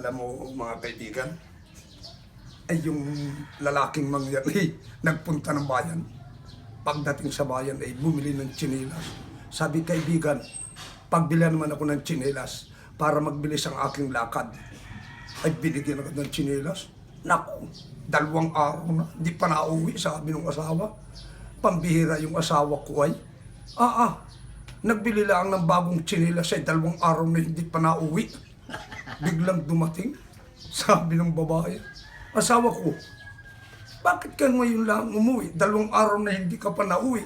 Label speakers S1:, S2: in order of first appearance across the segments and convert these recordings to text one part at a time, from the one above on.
S1: Alam mo mga kaibigan, ay yung lalaking mangyan ay nagpunta ng bayan. Pagdating sa bayan ay bumili ng tsinelas. Sabi kaibigan, pagbilihan naman ako ng tsinelas para magbilis ang aking lakad. Ay binigyan agad ng tsinelas. Naku, 2 araw na, hindi pa nauwi, sabi ng asawa. Pambihira yung asawa ko ay, nagbili lang ng bagong tsinelas ay 2 araw na hindi pa nauwi. Biglang dumating, sabi ng babae, asawa ko, bakit ka ngayon lang umuwi? 2 araw na hindi ka pa nauwi.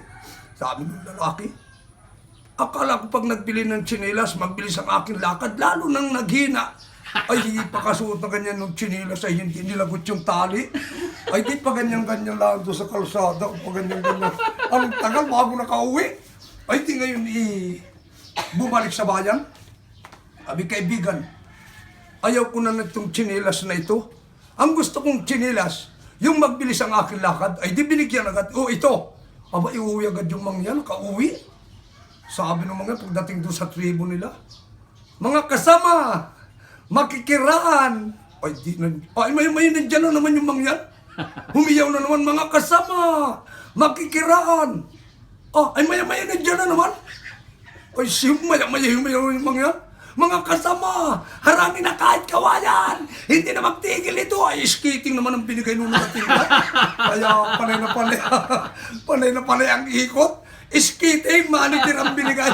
S1: Sabi ng lalaki, akala ko pag nagbili ng tsinelas, magbilis ang aking lakad, lalo nang naghina. Ay, hindi pa kasuot na ganyan ng tsinelas, ay hindi nilagot yung tali. Ay, di pa ganyan-ganyan lang doon sa kalsada, o pa ganyan-ganyan. Ang tagal bago nakauwi. Ay, di ngayon bumalik sa bayan. Sabi kaibigan, ayaw ko na itong tsinelas na ito. Ang gusto kong tsinelas, yung magbilis ang aking lakad, ay di binigyan agad. O ito, aba iuwi agad yung mangyan, kauwi. Sabi ng mga pagdating doon sa tribo nila, mga kasama, makikiraan. Ay di na, ay may nandiyan na naman yung mangyan. Humiyaw na naman mga kasama, makikiraan. Ay maya nandiyan na naman. Ay maya humiyaw yung mangyan. Mga kasama, harangin na kahit kawayan. Hindi na magtigil ito. Ay, skating naman ang binigay nung nakatingin. Kaya panay na panay ang ikot. Skating, manager ang binigay.